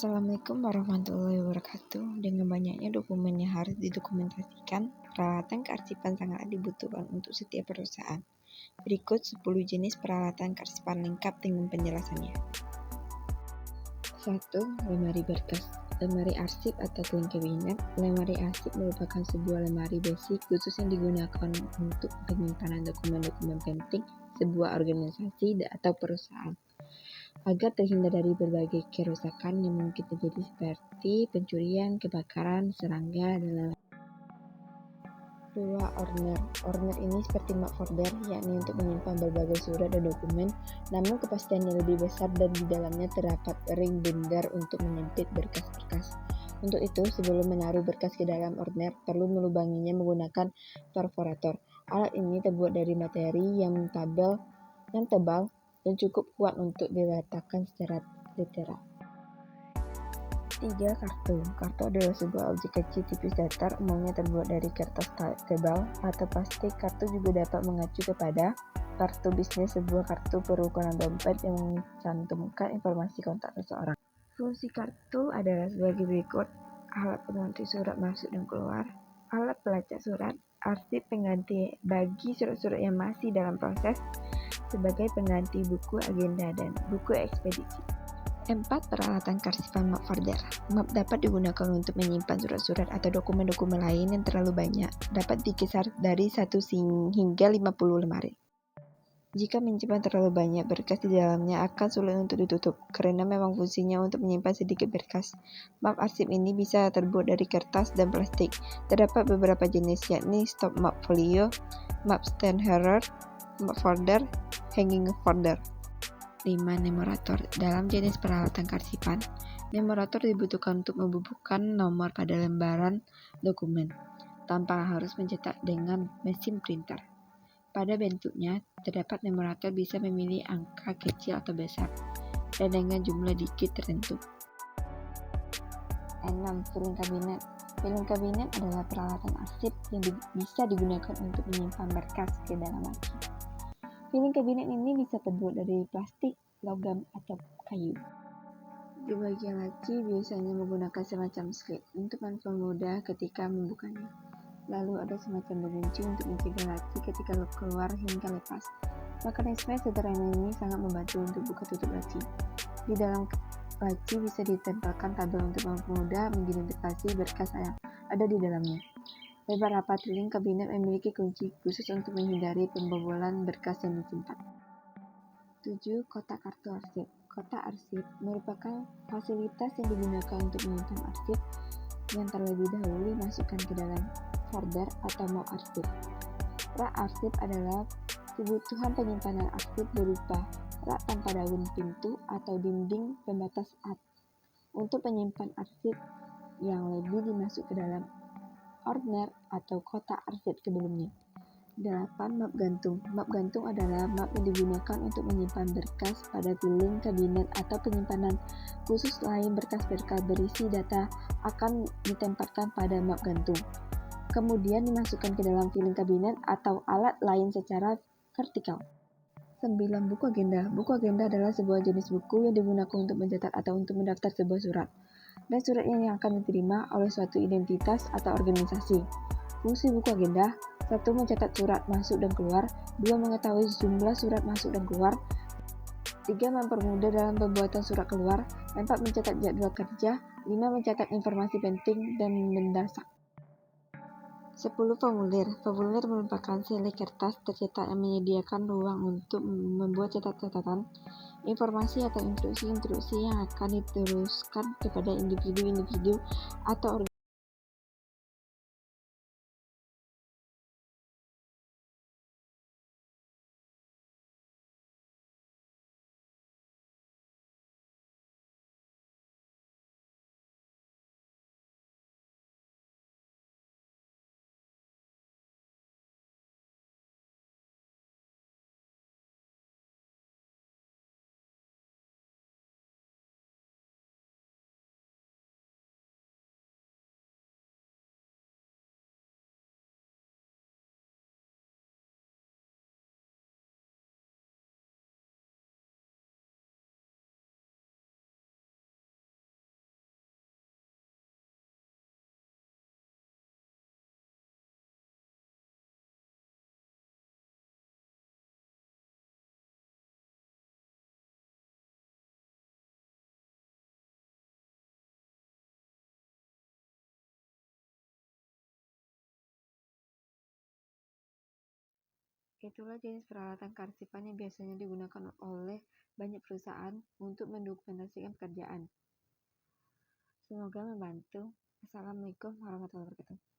Assalamualaikum warahmatullahi wabarakatuh. Dengan banyaknya dokumen yang harus didokumentasikan, peralatan kearsipan sangatlah dibutuhkan untuk setiap perusahaan. Berikut 10 jenis peralatan kearsipan lengkap dengan penjelasannya. 1. Lemari berkas. Lemari arsip atau clean cabinet. Lemari arsip merupakan sebuah lemari basic khusus yang digunakan untuk penyimpanan dokumen-dokumen penting sebuah organisasi atau perusahaan, agar terhindar dari berbagai kerusakan yang mungkin terjadi seperti pencurian, kebakaran, serangga, dan lain-lain. 2. Ordner ini seperti map folder, yakni untuk menyimpan berbagai surat dan dokumen, namun kepastiannya lebih besar dan di dalamnya terdapat ring binder untuk menyempit berkas-berkas. Untuk itu, sebelum menaruh berkas ke dalam ordner, perlu melubanginya menggunakan perforator. Alat ini terbuat dari materi yang tebal dan cukup kuat untuk diletakkan secara literal. 3. Kartu. Kartu adalah sebuah objek kecil tipis datar, umumnya terbuat dari kertas tebal atau plastik. Kartu juga dapat mengacu kepada kartu bisnis, sebuah kartu berukuran dompet yang mencantumkan informasi kontak seseorang. Fungsi kartu adalah sebagai berikut: alat pengganti surat masuk dan keluar, alat pelacak surat, arsip pengganti bagi surat-surat yang masih dalam proses, sebagai pengganti buku agenda dan buku ekspedisi. 4. Peralatan kearsipan map folder. Map dapat digunakan untuk menyimpan surat-surat atau dokumen-dokumen lain yang terlalu banyak. Dapat dikisar dari 1 hingga 50 lemari. Jika menyimpan terlalu banyak berkas di dalamnya akan sulit untuk ditutup, karena memang fungsinya untuk menyimpan sedikit berkas. Map arsip ini bisa terbuat dari kertas dan plastik. Terdapat beberapa jenis, yakni stop map folio, map stander, map folder, hanging folder. 5. Memorator. Dalam jenis peralatan kearsipan, memorator dibutuhkan untuk membubuhkan nomor pada lembaran dokumen, tanpa harus mencetak dengan mesin printer. Pada bentuknya, terdapat memorator bisa memilih angka kecil atau besar, dan dengan jumlah digit tertentu. 6. Filing kabinet. Filing kabinet adalah peralatan arsip yang bisa digunakan untuk menyimpan berkas ke dalam laci. Filing kabinet ini bisa terbuat dari plastik, logam, atau kayu. Di bagian laci biasanya menggunakan semacam slit untuk mempermudah ketika membukanya. Lalu ada semacam pengunci untuk mencegah laci ketika keluar hingga lepas. Mekanisme sederhana ini sangat membantu untuk buka tutup laci. Di dalam laci bisa ditempelkan tabel untuk mempermudah mengidentifikasi berkas yang ada di dalamnya. Beberapa filing kabinet memiliki kunci khusus untuk menghindari pembobolan berkas yang disimpan. 7. Kotak kartu arsip. Kotak arsip merupakan fasilitas yang digunakan untuk menyimpan arsip yang terlebih dahulu dimasukkan ke dalam folder atau map arsip. Rak arsip adalah kebutuhan penyimpanan arsip berupa rak tanpa daun pintu atau dinding pembatas untuk menyimpan arsip yang lebih dimasuk ke dalam ordner atau kotak arsip sebelumnya. 8. Map gantung. Map gantung adalah map yang digunakan untuk menyimpan berkas pada filing kabinet atau penyimpanan khusus lain. Berkas-berkas berisi data akan ditempatkan pada map gantung, kemudian dimasukkan ke dalam filing kabinet atau alat lain secara vertikal. 9. Buku agenda. Buku agenda adalah sebuah jenis buku yang digunakan untuk mencatat atau untuk mendaftar sebuah surat dan surat yang akan diterima oleh suatu identitas atau organisasi. Fungsi buku agenda: 1. Mencatat surat masuk dan keluar. 2. Mengetahui jumlah surat masuk dan keluar. 3. Mempermudah dalam pembuatan surat keluar. 4. Mencatat jadwal kerja. 5. Mencatat informasi penting dan mendesak. 10. Formulir. Formulir merupakan selai kertas tercetak yang menyediakan ruang untuk membuat catatan, informasi atau instruksi-instruksi yang akan diteruskan kepada individu-individu atau organisasi. Itulah jenis peralatan kearsipan yang biasanya digunakan oleh banyak perusahaan untuk mendokumentasikan pekerjaan. Semoga membantu. Assalamualaikum warahmatullahi wabarakatuh.